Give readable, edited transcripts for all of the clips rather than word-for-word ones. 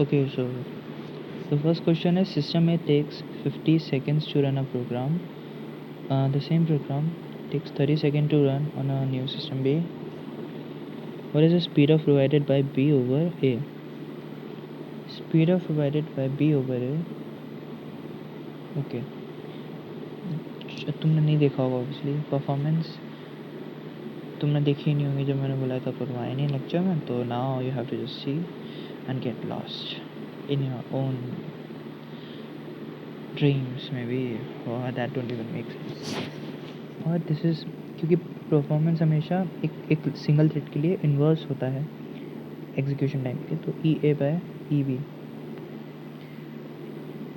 Okay, so the first question is system A takes 50 seconds to run a program. The same program takes 30 seconds to run on a new system B. What is the speed of provided by B over A? Speed of provided by B over A. Okay. तुमने नहीं देखा होगा obviously performance तुमने देखी ही नहीं होगी जब मैंने बोला था पढ़वाया नहीं लेक्चर में तो now you have to just see and get lost in your own dreams may be और that don't even make sense और दिस इज़ क्योंकि परफॉर्मेंस हमेशा एक सिंगल थ्रेड के लिए इन्वर्स होता है एग्जीक्यूशन टाइम के तो E A by E B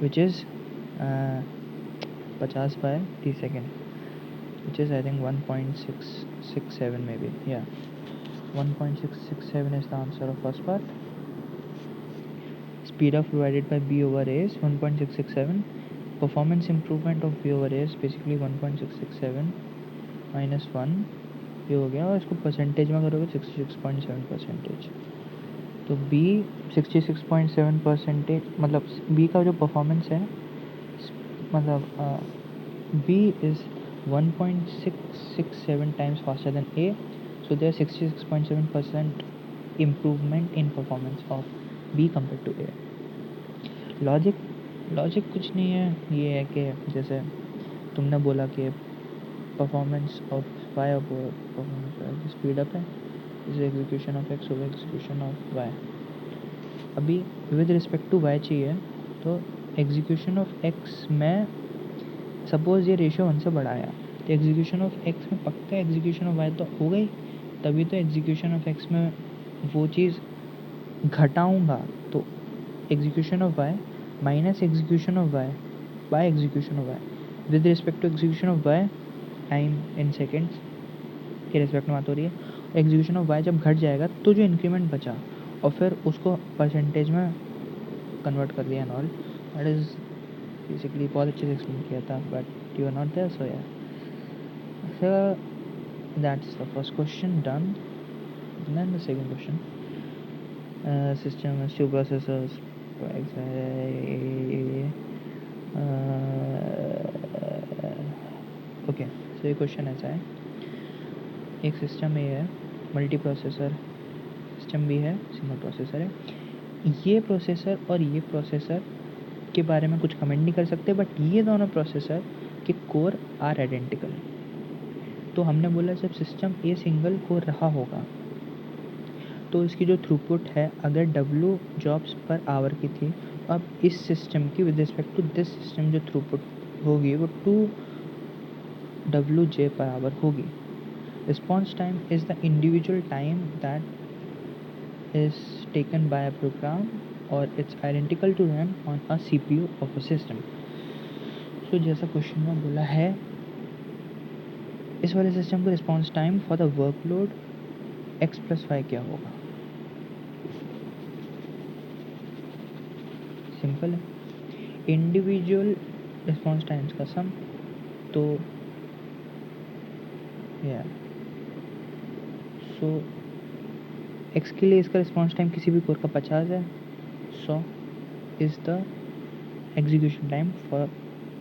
which is 50 by 30 seconds, which is I think 1.667 maybe. Yeah, 1.667 is the answer of first part. Speed of divided by B over A is 1.667. Performance improvement of B over A is basically 1.667 minus 1 ये हो गया और इसको percentage में करोगे 66.7%. तो B 66.7% मतलब B का जो परफॉर्मेंस है मतलब B is 1.667 times faster than A, so there is 66.7% improvement in performance of B compared to A. Logic कुछ नहीं है, ये है कि जैसे तुमने बोला कि परफॉर्मेंस ऑफ वाई और परफॉर्मेंस स्पीड अप है is execution of X over execution of Y. अभी विद रिस्पेक्ट टू वाई चाहिए तो एग्जीक्यूशन ऑफ एक्स में सपोज ये रेशियो 1 से बढ़ाया तो एग्जीक्यूशन ऑफ एक्स में पक्का एग्जीक्यूशन ऑफ वाई तो हो गई, तभी तो एग्जीक्यूशन ऑफ एक्स में वो चीज़ घटाऊंगा तो execution of Y minus execution of Y by execution of Y with respect to execution of Y time in seconds के रिस्पेक्ट में बात हो रही है. एग्जीक्यूशन ऑफ वाई जब घट जाएगा तो जो इंक्रीमेंट बचा और फिर उसको परसेंटेज में कन्वर्ट कर दिया and all that is basically बहुत अच्छे से एक्सप्लेन किया था but you are not there so यार so that's the first question done. Then the second question system has two processors okay. So ये क्वेश्चन ऐसा है एक सिस्टम ए है मल्टी प्रोसेसर सिस्टम बी है सिंगल प्रोसेसर है. ये processor और ये प्रोसेसर के बारे में कुछ कमेंट नहीं कर सकते बट ये दोनों प्रोसेसर के कोर आर आइडेंटिकल. तो हमने बोला जब सिस्टम ए सिंगल कोर रहा होगा तो इसकी जो थ्रूपुट है अगर W जॉब्स पर आवर की थी अब इस सिस्टम की with respect to this system जो थ्रूपुट होगी वो 2WJ पर आवर होगी. Response time is the individual time that is taken by a program और it's identical to run on a CPU of a system. So जैसा question में बोला है इस वाले सिस्टम का response time for the workload x+y क्या होगा. सिंपल है इंडिविजुअल रिस्पॉन्स टाइम्स का सम. तो यार सो एक्स के लिए इसका रिस्पॉन्स टाइम किसी भी कोर का 50 है. 100 is the execution time for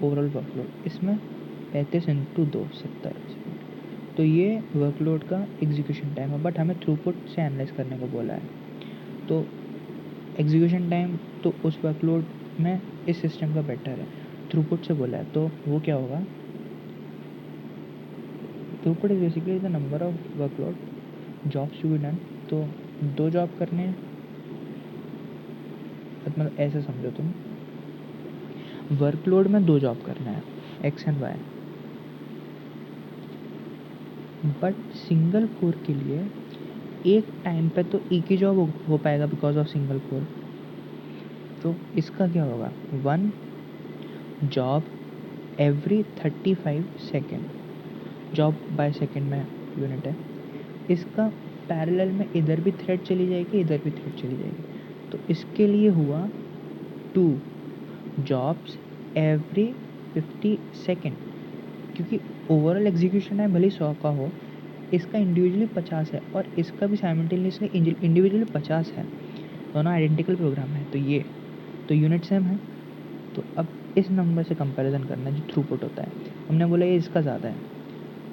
overall workload. इसमें 35 इंटू 2 70. तो ये वर्कलोड का एग्जीक्यूशन टाइम है बट हमें थ्रूपुट से एनालाइज करने को बोला है. तो एग्जीक्यूशन टाइम तो उस वर्कलोड में इस सिस्टम का बेटर है. थ्रूपुट से बोला है तो वो क्या होगा. Throughput is basically the number of workload jobs to be done. तो 2 जॉब करने हैं मतलब ऐसे समझो तुम वर्कलोड में 2 जॉब करना है X and Y but single core के लिए एक टाइम पे तो एक ही जॉब हो पाएगा बिकॉज ऑफ सिंगल कोर. तो इसका क्या होगा 1 job every 35 second. Job by second में यूनिट है. इसका पैरेलल में इधर भी थ्रेड चली जाएगी इधर भी थ्रेड चली जाएगी. तो इसके लिए हुआ 2 जॉब्स एवरी 50 सेकेंड क्योंकि ओवरऑल एग्जीक्यूशन टाइम भले 100 का हो इसका इंडिविजुअली 50 है और इसका भी साइमल्टेनियसली इंडिविजुअली 50 है. दोनों आइडेंटिकल प्रोग्राम है, तो यूनिट सेम है। तो अब इस नंबर से कंपैरिजन करना है जो थ्रूपुट होता है। हमने बोला ये इसका ज़्यादा है,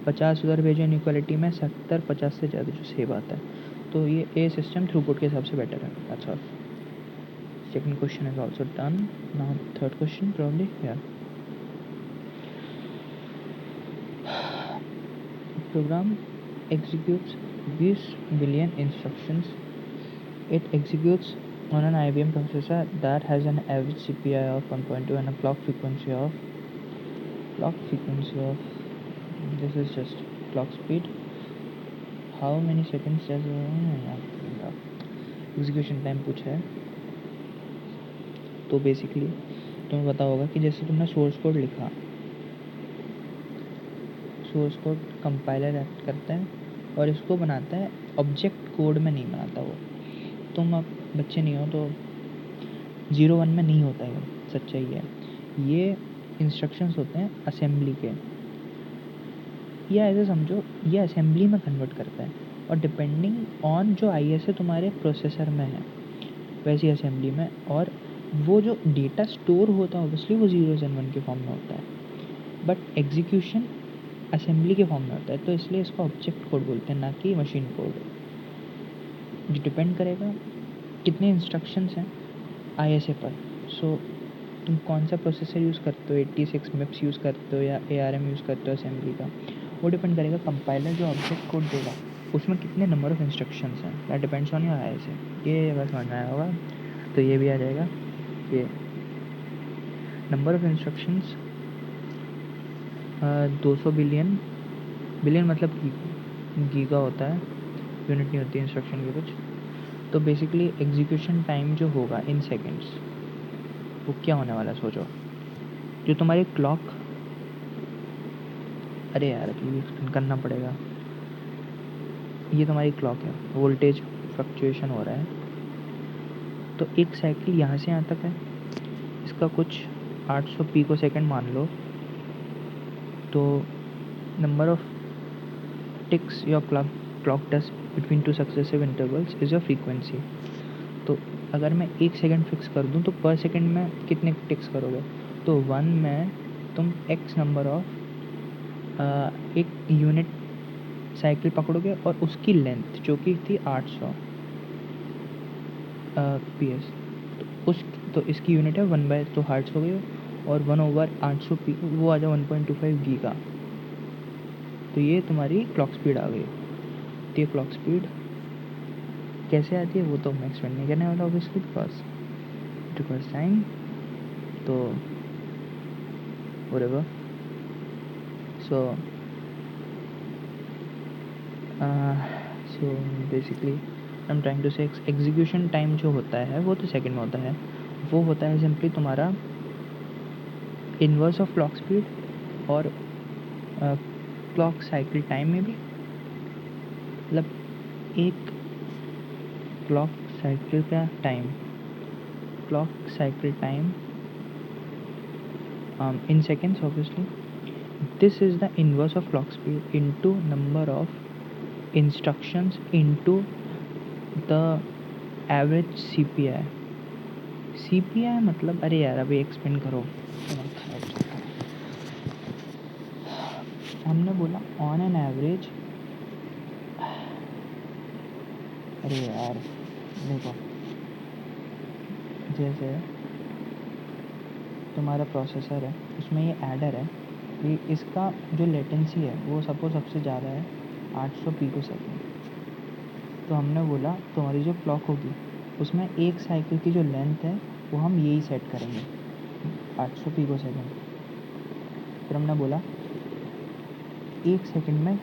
50 उधर भेजो इनइक्वालिटी में, 70 50 से ज़्यादा जो सेव आता है, तो ये ए सिस्टम थ्रूपुट के हिसाब से बेटर है। That's all. Second question is also done. Now third question probably या program executes 20 billion instructions. It executes on an IBM processor that has an average CPI of 1.2 and a clock frequency of this is just clock speed. How many seconds does execution time पूछा है। तो basically तुम्हें पता होगा कि जैसे तुमने source code लिखा, सोर्स कोड कंपाइलर एक्ट करता है और इसको बनाता है, ऑब्जेक्ट कोड में नहीं बनाता वो। तुम अब बच्चे नहीं हो तो 0-1 में नहीं होता है, सच्चाई है। ये इंस्ट्रक्शंस होते हैं असेंबली के, या ऐसे समझो ये असेंबली में कन्वर्ट करता है, और डिपेंडिंग ऑन जो ISA तुम्हारे प्रोसेसर में है वैसी असेंबली में, और वो जो डेटा स्टोर होता है ऑब्वियसली वो 0s and 1 के फॉर्म में होता है, बट एग्जीक्यूशन असेंबली के फॉर्म में होता है। तो इसलिए इसको ऑब्जेक्ट कोड बोलते हैं, ना कि मशीन कोड। जो डिपेंड करेगा कितने इंस्ट्रक्शंस हैं ISA पर। सो तुम कौन सा प्रोसेसर यूज़ करते हो, 86 MIPS यूज़ करते हो या ARM यूज़ करते हो असेंबली का, वो डिपेंड करेगा। कंपाइलर जो ऑब्जेक्ट कोड देगा उसमें कितने नंबर ऑफ़ इंस्ट्रक्शंस हैं, that depends on your ISA। ये अगर समझ में आया होगा तो ये भी आ जाएगा। ये number of instructions 200 billion, billion मतलब गीगा होता है, यूनिट नहीं होती इंस्ट्रक्शन की कुछ। तो बेसिकली एग्जीक्यूशन टाइम जो होगा इन सेकेंड्स, वो क्या होने वाला है सोचो। जो तुम्हारी क्लॉक, अरे यार अभी एक्सप्लेन करना पड़ेगा। ये तुम्हारी क्लॉक है, वोल्टेज फ्लक्चुएशन हो रहा है, तो एक साइकिल यहाँ से यहाँ तक है, इसका कुछ 800 पिको सेकेंड मान लो। तो number of ticks your clock does between 2 successive intervals is your frequency. तो अगर मैं 1 सेकेंड फिक्स कर दूँ तो पर सेकेंड में कितने टिक्स करोगे, तो 1 में तुम x नंबर ऑफ एक यूनिट साइकिल पकड़ोगे और उसकी लेंथ जो कि थी 800 PS, तो इसकी यूनिट है 1/, तो हार्ट्स हो गई, और 1/800 पी वो आ जाए 1.25 गीगा। तो ये तुम्हारी क्लॉक स्पीड आ गई। तो ये क्लॉक स्पीड कैसे आती है वो तो मैं एक्सप्लेन नहीं करने वाला obviously, because it requires time. तो whatever, so so basically I'm trying to say execution time जो होता है वो तो सेकंड में होता है, वो होता है सिंपली तुम्हारा इन्वर्स ऑफ क्लॉक स्पीड, और क्लॉक साइकिल टाइम में भी, मतलब एक क्लॉक साइकिल का time, clock cycle time in seconds obviously. This is the inverse of clock speed into number of instructions into the average CPI. CPI मतलब, अरे यार अभी एक्सप्लेन करो। हमने बोला ऑन एन एवरेज, अरे यार देखो, जैसे तुम्हारा प्रोसेसर है उसमें ये एडर है, ये इसका जो लेटेंसी है वो सपोज सबसे ज़्यादा है 800 पिको सेकेंड। तो हमने बोला तुम्हारी जो क्लॉक होगी उसमें एक साइकिल की जो लेंथ है वो हम यही सेट करेंगे 800 पिको सेकेंड। फिर हमने बोला एक सेकेंड में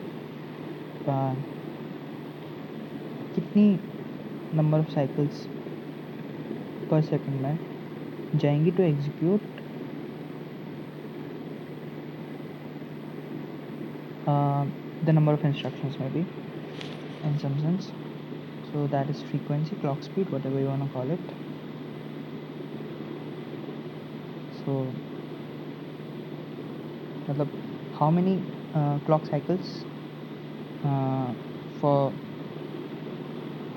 कितनी number of cycles per second में जाएंगी to execute the number of instructions maybe in some sense. So that is frequency, clock speed, whatever you want to call it. So मतलब how many clock cycles for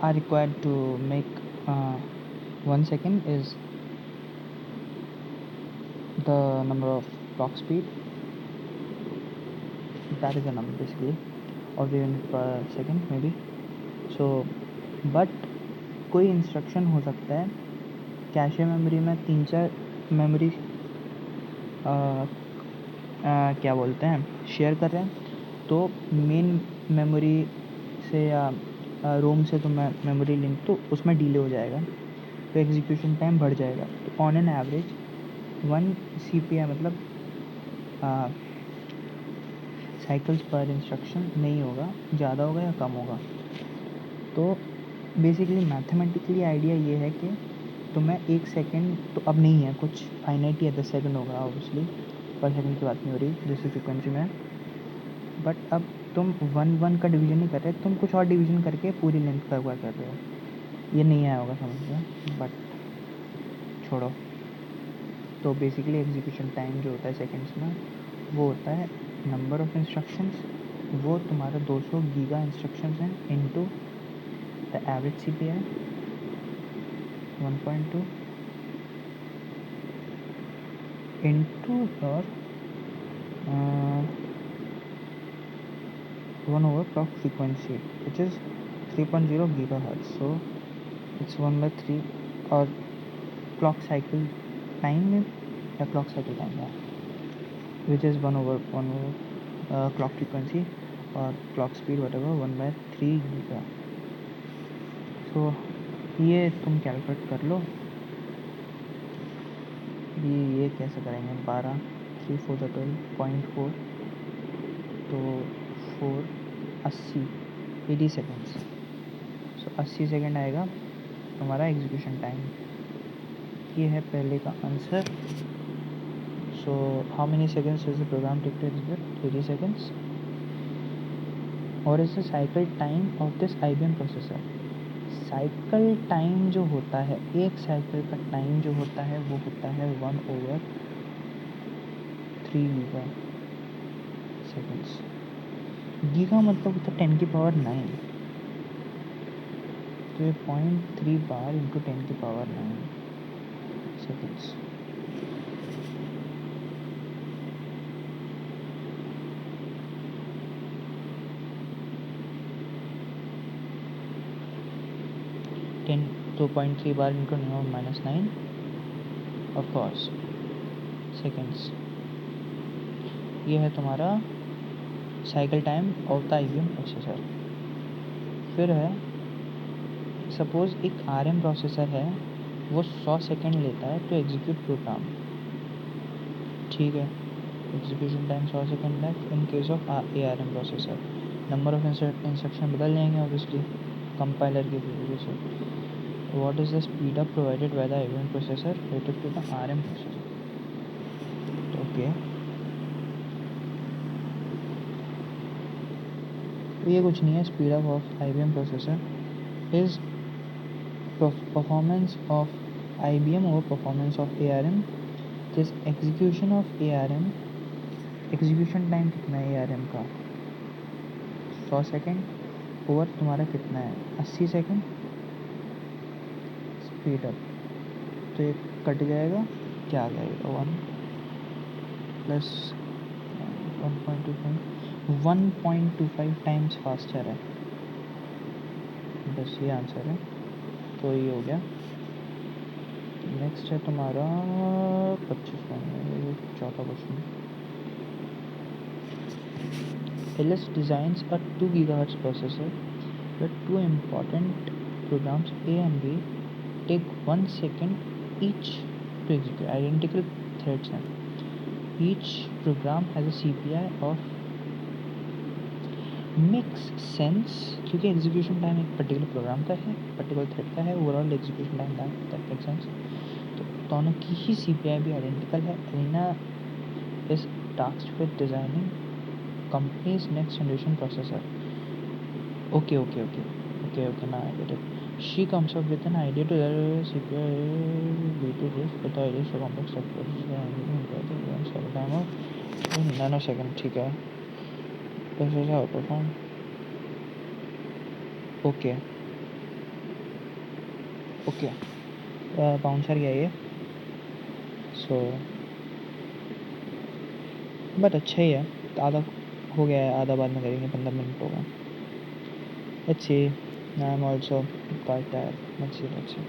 are required to make 1 second is the number of clock speed, that is the number basically of the unit per second maybe. So but कोई instruction हो सकता है cache memory में 3-4 memory क्या बोलते हैं share कर रहे हैं, तो मेन मेमोरी से या रोम से तो मेमोरी लिंक तो उसमें डिले हो जाएगा, तो एग्जीक्यूशन टाइम बढ़ जाएगा। तो ऑन एन एवरेज 1 CPI मतलब साइकिल्स पर इंस्ट्रक्शन नहीं होगा, ज़्यादा होगा या कम होगा। तो बेसिकली मैथमेटिकली आइडिया ये है कि तुम्हें 1 सेकेंड तो अब नहीं है, कुछ फाइनाइट या 10 सेकेंड होगा ऑब्वियसली, पर सेकेंड की बात नहीं हो रही जैसे फ्रिक्वेंसी में। बट अब तुम 1 का डिवीज़न नहीं कर रहे, तुम कुछ और डिवीज़न करके पूरी लेंथ कवर कर रहे हो। ये नहीं आया होगा समझ में, बट छोड़ो। तो बेसिकली एग्जीक्यूशन टाइम जो होता है सेकेंड्स में, वो होता है नंबर ऑफ इंस्ट्रक्शंस, वो तुम्हारा 200 गीगा इंस्ट्रक्शंस हैं into the average CPI 1.2 into your 1 over clock frequency which is 3.0 gigahertz, so it's 1/3 or clock cycle time या clock cycle time है, which is 1 over clock frequency or clock speed whatever 1/3 giga। so ये तुम calculate कर लो, ये कैसे करेंगे, 12 3 4 12.4 तो 4 80 seconds, सो 80 second आएगा तुम्हारा एग्जीक्यूशन टाइम। ये है पहले का answer. So how many seconds is the program take to execute, 80 seconds. और is the cycle time of this IBM processor. Cycle time जो होता है, एक साइकिल का टाइम जो होता है वो होता है 1/3 गीगा सेकेंड्स। गीगा मतलब होता है 10 की पावर 9, तो ये 0.3 बार इंटू 10 की पावर 9 सेकेंड्स। तो 0.3 bar into 9 of course seconds. ये है तुम्हारा cycle time of the IBM processor. फिर है सपोज एक RM प्रोसेसर है, वो 100 सेकेंड लेता है तो एग्जीक्यूट प्रोग्राम, ठीक है। एग्जीक्यूशन टाइम 100 सेकेंड है in case of ARM processor. Number of instruction बदल जाएंगे ऑब्वियसली कंपाइलर की वजह से। What is the speed up provided by the IBM processor relative to the RM processor? Okay. तो ये कुछ नहीं है, speed up of IBM processor is performance of IBM over performance of ARM। This execution of ARM, execution time कितना है ARM का 100 second over तुम्हारा कितना है 80 सेकेंड स्पीड अप, तो ये कट जाएगा, क्या आ जाएगा 1 प्लस 1.25 टाइम्स फास्टर है, बस ये आंसर है। तो ये हो गया। नेक्स्ट है तुम्हारा 25 चौथा question. LS designs a 2 GHz processor where two important programs A and B take 1 second each to execute, identical threads हैं। Each program has a CPI of makes sense, क्योंकि एग्जीक्यूशन टाइम एक particular program का है, particular thread का है, overall execution time that make sense. तो दोनों की ही CPI भी आइडेंटिकल है। Alina is tasked with designing companies next generation processor. Okay okay okay okay okay ना I get it. She comes up with an idea to CPI be two this but the idea so complex time of nano second, ठीक है। This is how perform. Okay okay bouncer गया ये, so but अच्छा ही है। आधा हो गया है, आधा बाद में करेंगे, 15 मिनट होगा। Let's see, I am also quite tired. Let's see.